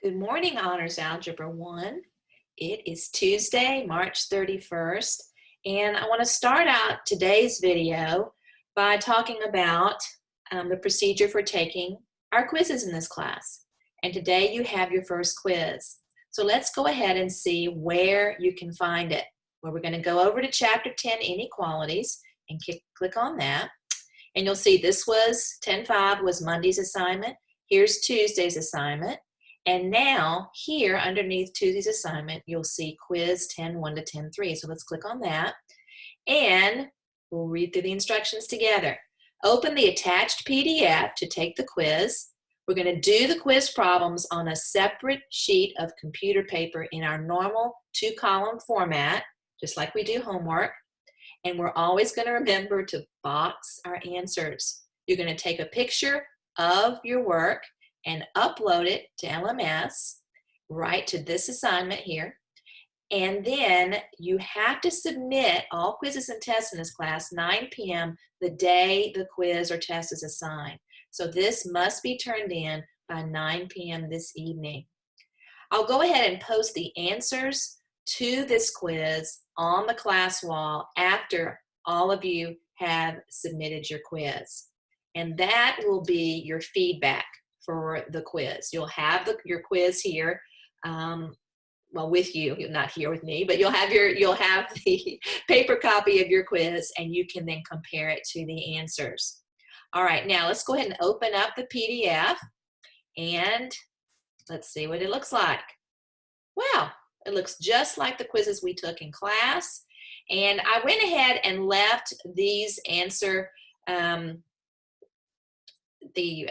Good morning, Honors Algebra 1. It is Tuesday, March 31st, and I want to start out today's video by talking about the procedure for taking our quizzes in this class. And today you have your first quiz. So let's go ahead and see where you can find it. Well, we're going to go over to Chapter 10, Inequalities, and click on that. And you'll see this was 10.5 was Monday's assignment. Here's Tuesday's assignment. And now here underneath Tuesday's assignment, you'll see quiz 10.1 to 10.3. So let's click on that and we'll read through the instructions together. Open the attached PDF to take the quiz. We're going to do the quiz problems on a separate sheet of computer paper in our normal 2-column format, just like we do homework. And we're always going to remember to box our answers. You're going to take a picture of your work and upload it to LMS, right to this assignment here. And then you have to submit all quizzes and tests in this class 9 p.m. the day the quiz or test is assigned. So this must be turned in by 9 p.m. this evening. I'll go ahead and post the answers to this quiz on the class wall after all of you have submitted your quiz. And that will be your feedback for the quiz. You'll have your quiz here, well, with you, not here with me, but you'll have the paper copy of your quiz, and you can then compare it to the answers. All right, now let's go ahead and open up the PDF, and let's see what it looks like. Well, it looks just like the quizzes we took in class, and I went ahead and left these answer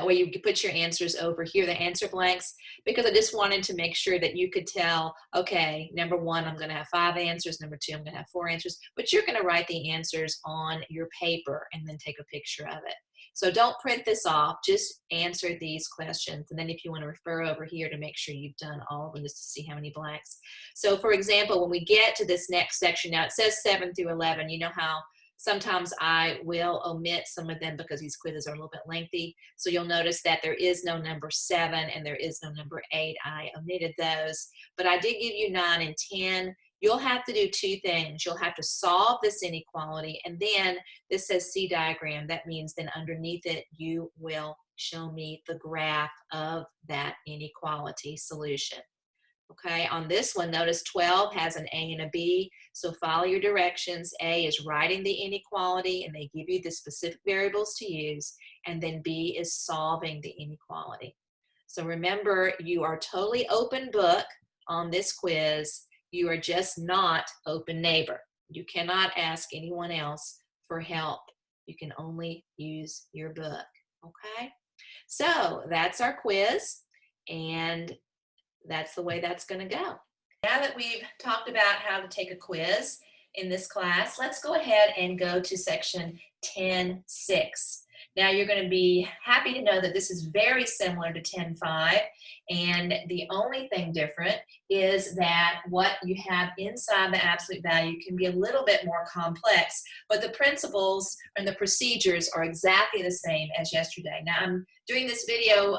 where you put your answers over here, the answer blanks, because I just wanted to make sure that you could tell, okay, number 1, I'm going to have 5 answers, number 2, I'm going to have 4 answers, but you're going to write the answers on your paper and then take a picture of it. So don't print this off, just answer these questions, and then if you want to refer over here to make sure you've done all of them just to see how many blanks. So for example, when we get to this next section, now it says 7 through 11, you know how sometimes I will omit some of them because these quizzes are a little bit lengthy. So you'll notice that there is no number 7 and there is no number 8. I omitted those, but I did give you 9 and 10. You'll have to do 2 things. You'll have to solve this inequality, and then this says C diagram. That means then underneath it, you will show me the graph of that inequality solution. Okay, on this one, notice 12 has an A and a B, so follow your directions. A is writing the inequality, and they give you the specific variables to use, and then B is solving the inequality. So remember, you are totally open book on this quiz. You are just not open neighbor. You cannot ask anyone else for help. You can only use your book, okay? So that's our quiz, and that's the way that's going to go. Now that we've talked about how to take a quiz in this class, let's go ahead and go to section 10.6. Now you're going to be happy to know that this is very similar to 10.5, and the only thing different is that what you have inside the absolute value can be a little bit more complex, but the principles and the procedures are exactly the same as yesterday. Now I'm doing this video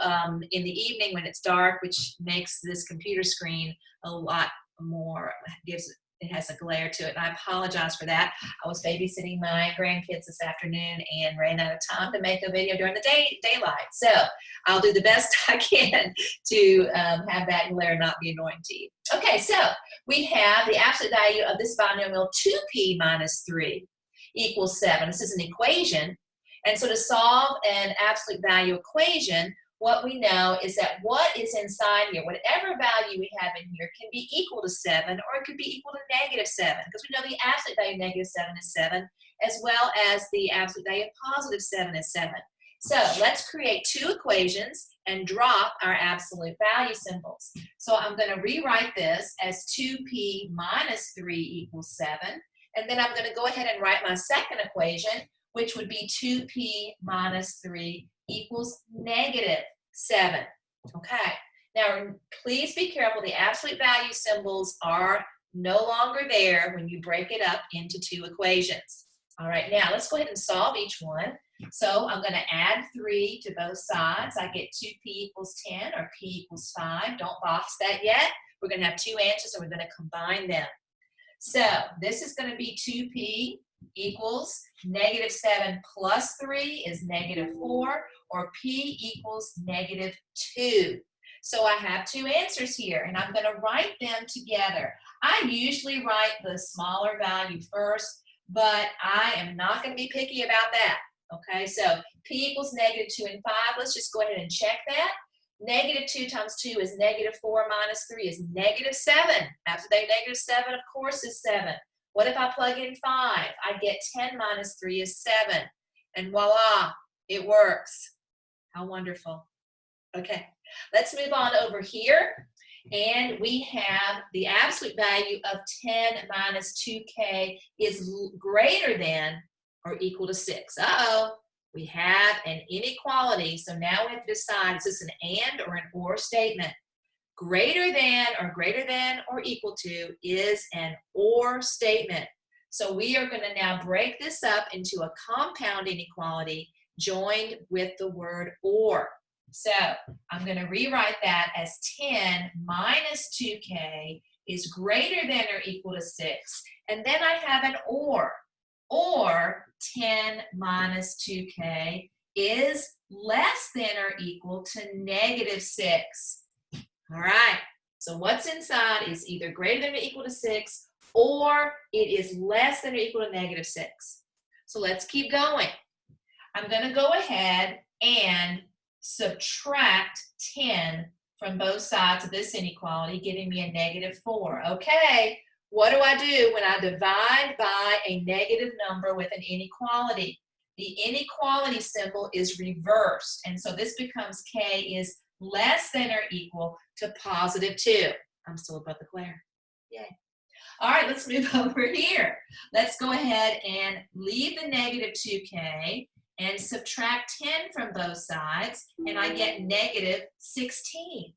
in the evening when it's dark, which makes this computer screen a lot more, it has a glare to it, and I apologize for that. I was babysitting my grandkids this afternoon and ran out of time to make a video during the daylight. So I'll do the best I can to have that glare not be annoying to you. Okay, so we have the absolute value of this binomial 2p minus 3 equals 7. This is an equation, and so to solve an absolute value equation, what we know is that what is inside here, whatever value we have in here, can be equal to 7, or it could be equal to negative 7, because we know the absolute value of negative 7 is 7, as well as the absolute value of positive 7 is 7. So let's create 2 equations and drop our absolute value symbols. So I'm going to rewrite this as 2p minus 3 equals 7, and then I'm going to go ahead and write my second equation, which would be 2p minus 3 equals negative 7. Okay, now please be careful. The absolute value symbols are no longer there when you break it up into 2 equations. All right, now let's go ahead and solve each one. So I'm going to add 3 to both sides. I get 2p equals 10 or p equals 5. Don't box that yet. We're going to have 2 answers and we're going to combine them. So this is going to be 2p equals negative 7 plus 3 is negative 4, or p equals negative 2. So I have 2 answers here, and I'm going to write them together. I usually write the smaller value first, but I am not going to be picky about that. Okay, so p equals negative 2 and 5. Let's just go ahead and check that. Negative 2 times 2 is negative 4 minus 3 is negative 7. After they negative 7, of course, is 7. What if I plug in 5? I get 10 minus 3 is 7. And voila, it works. How wonderful. Okay, let's move on over here. And we have the absolute value of 10 minus 2k is greater than or equal to 6. Uh-oh. We have an inequality, so now we have to decide, is this an and or an or statement? Greater than or equal to is an or statement. So we are going to now break this up into a compound inequality joined with the word or. So I'm going to rewrite that as 10 minus 2k is greater than or equal to 6. And then I have an or 10 minus 2k is less than or equal to negative 6. All right, so what's inside is either greater than or equal to 6, or it is less than or equal to negative 6. So let's keep going. I'm going to go ahead and subtract 10 from both sides of this inequality, giving me a negative 4. Okay. What do I do when I divide by a negative number with an inequality? The inequality symbol is reversed, and so this becomes k is less than or equal to positive 2. I'm still above the glare. Yay. All right, let's move over here. Let's go ahead and leave the negative 2k and subtract 10 from both sides, and I get negative 16.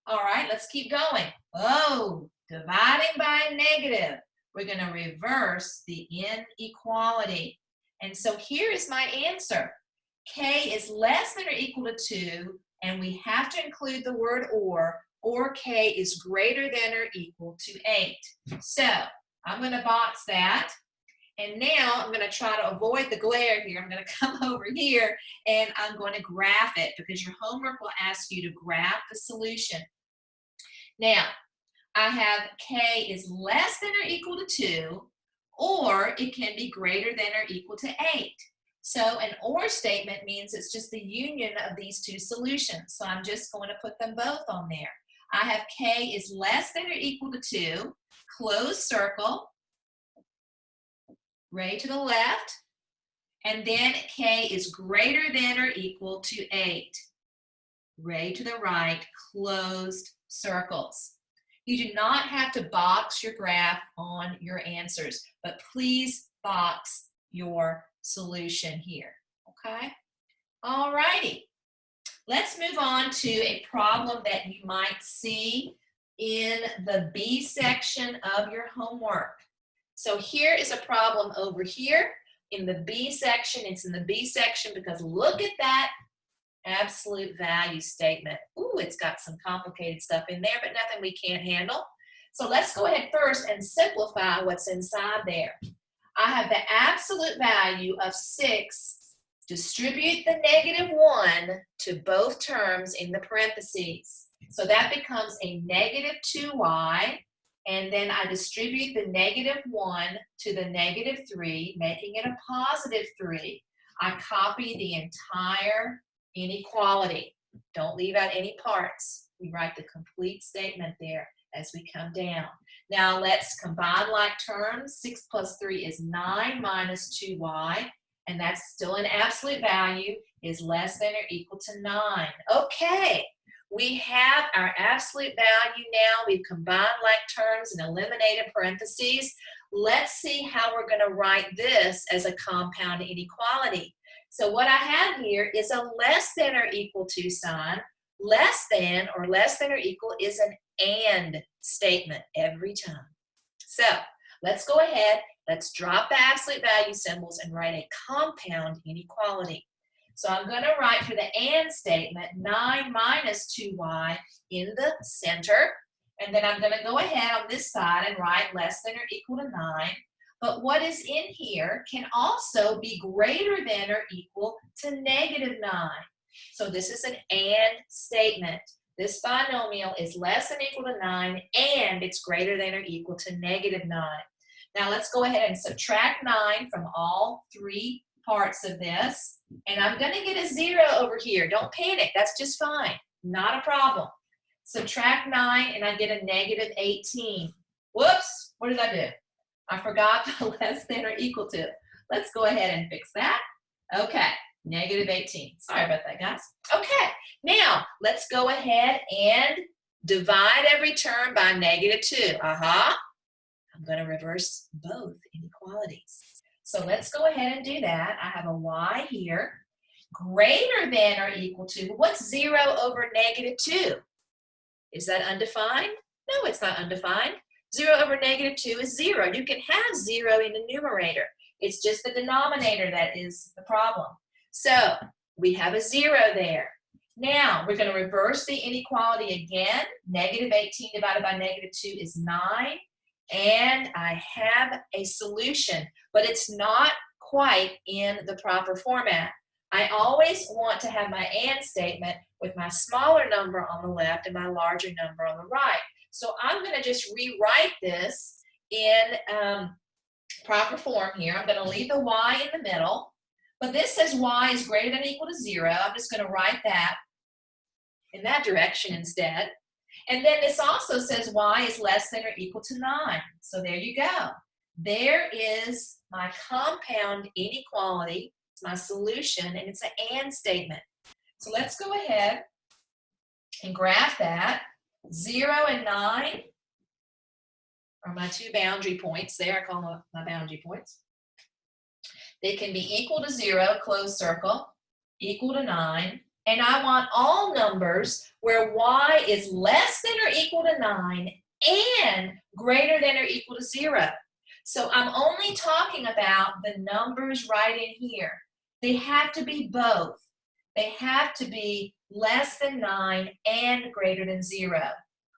All right, let's keep going. Oh, dividing by a negative. We're going to reverse the inequality. And so here is my answer. K is less than or equal to 2, and we have to include the word or k is greater than or equal to 8. So I'm going to box that. And now I'm going to try to avoid the glare here. I'm going to come over here and I'm going to graph it, because your homework will ask you to graph the solution. Now, I have k is less than or equal to 2, or it can be greater than or equal to 8. So an or statement means it's just the union of these two solutions. So I'm just going to put them both on there. I have k is less than or equal to 2, close circle, ray to the left, and then k is greater than or equal to 8, ray to the right, closed circles. You do not have to box your graph on your answers, but please box your solution here, okay? All righty. Let's move on to a problem that you might see in the B section of your homework. So here is a problem over here in the B section. It's in the B section because look at that absolute value statement. Ooh, it's got some complicated stuff in there, but nothing we can't handle. So let's go ahead first and simplify what's inside there. I have the absolute value of 6. Distribute the negative 1 to both terms in the parentheses. So that becomes a negative 2y, and then I distribute the negative 1 to the negative 3, making it a positive 3. I copy the entire inequality. Don't leave out any parts. We write the complete statement there as we come down. Now let's combine like terms. 6 plus 3 is 9 minus 2y, and that's still an absolute value, is less than or equal to 9. Okay, we have our absolute value now. We've combined like terms and eliminated parentheses. Let's see how we're going to write this as a compound inequality. So what I have here is a less than or equal to sign. Less than or equal is an and statement every time. So let's go ahead let's drop the absolute value symbols and write a compound inequality. So I'm going to write for the and statement 9 minus 2y in the center. And then I'm going to go ahead on this side and write less than or equal to 9. But what is in here can also be greater than or equal to negative 9. So this is an and statement. This binomial is less than or equal to 9, and it's greater than or equal to negative 9. Now let's go ahead and subtract 9 from all three parts of this. And I'm going to get a 0 over here. Don't panic. That's just fine. Not a problem. Subtract 9, and I get a negative 18. Whoops. What did I do? I forgot the less than or equal to. Let's go ahead and fix that. Okay. Negative 18. Sorry about that, guys. Okay. Now, let's go ahead and divide every term by negative 2. I'm going to reverse both inequalities. So let's go ahead and do that. I have a y here greater than or equal to, what's 0 over negative 2? Is that undefined? No, it's not undefined. 0 over negative 2 is 0. You can have 0 in the numerator. It's just the denominator that is the problem. So we have a 0 there. Now we're going to reverse the inequality again. Negative 18 divided by negative 2 is 9. And I have a solution, but it's not quite in the proper format. I always want to have my and statement with my smaller number on the left and my larger number on the right. So I'm going to just rewrite this in proper form here. I'm going to leave the y in the middle, but this says y is greater than or equal to 0. I'm just going to write that in that direction instead. And then this also says y is less than or equal to 9. So there you go. There is my compound inequality. It's my solution, and it's an and statement. So let's go ahead and graph that. 0 and 9 are my two boundary points there. I call them my boundary points. They can be equal to 0, closed circle, equal to 9. And I want all numbers where y is less than or equal to 9 and greater than or equal to 0. So I'm only talking about the numbers right in here. They have to be both. They have to be less than 9 and greater than 0.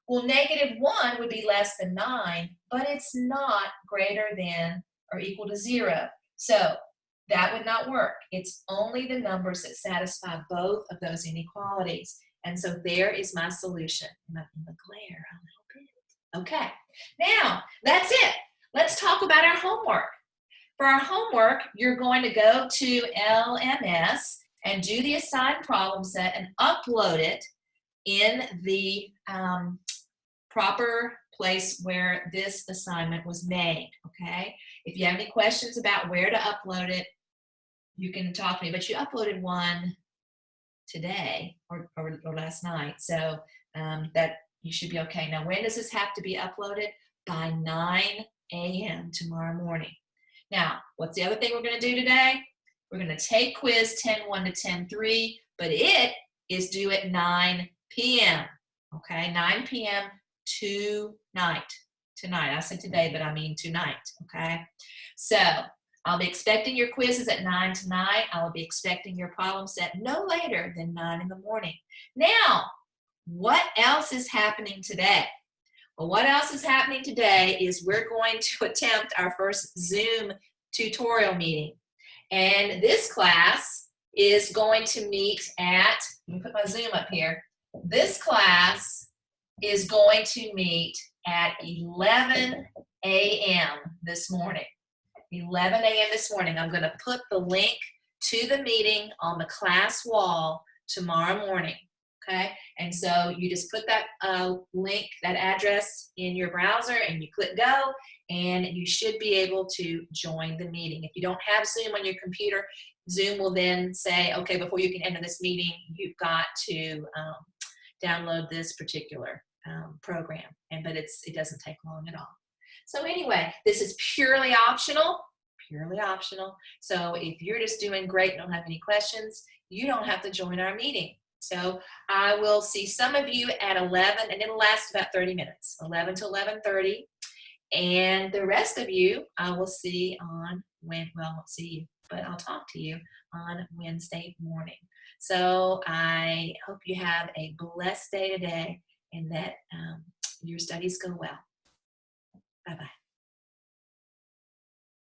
Well, negative 1 would be less than 9, but it's not greater than or equal to 0. So that would not work. It's only the numbers that satisfy both of those inequalities. And so there is my solution. I'm in the glare a little bit. Okay, now that's it. Let's talk about our homework. For our homework, you're going to go to LMS and do the assigned problem set and upload it in the proper place where this assignment was made, okay? If you have any questions about where to upload it, you can talk to me, but you uploaded one today or last night, so that you should be okay. Now, when does this have to be uploaded? By 9 a.m. tomorrow morning. Now, what's the other thing we're going to do today? We're going to take quiz 10-1 to 10-3, but it is due at 9 p.m., okay? 9 p.m. tonight. Tonight. I said today, but I mean tonight, okay? So I'll be expecting your quizzes at 9 tonight. I will be expecting your problem set no later than 9 in the morning. Now, what else is happening today? Well, what else is happening today is we're going to attempt our first Zoom tutorial meeting. And this class is going to meet at, let me put my Zoom up here. This class is going to meet at 11 a.m. this morning. 11 a.m. this morning. I'm going to put the link to the meeting on the class wall tomorrow morning. Okay, and so you just put that link, that address in your browser, and you click go, and you should be able to join the meeting. If you don't have Zoom on your computer, Zoom will then say, okay, before you can enter this meeting, you've got to download this particular program, but it doesn't take long at all. So anyway, this is purely optional. So if you're just doing great and don't have any questions, you don't have to join our meeting. So I will see some of you at 11, and it'll last about 30 minutes, 11 to 11:30. And the rest of you, I will see on well, I won't see you, but I'll talk to you on Wednesday morning. So I hope you have a blessed day today and that your studies go well. Bye-bye.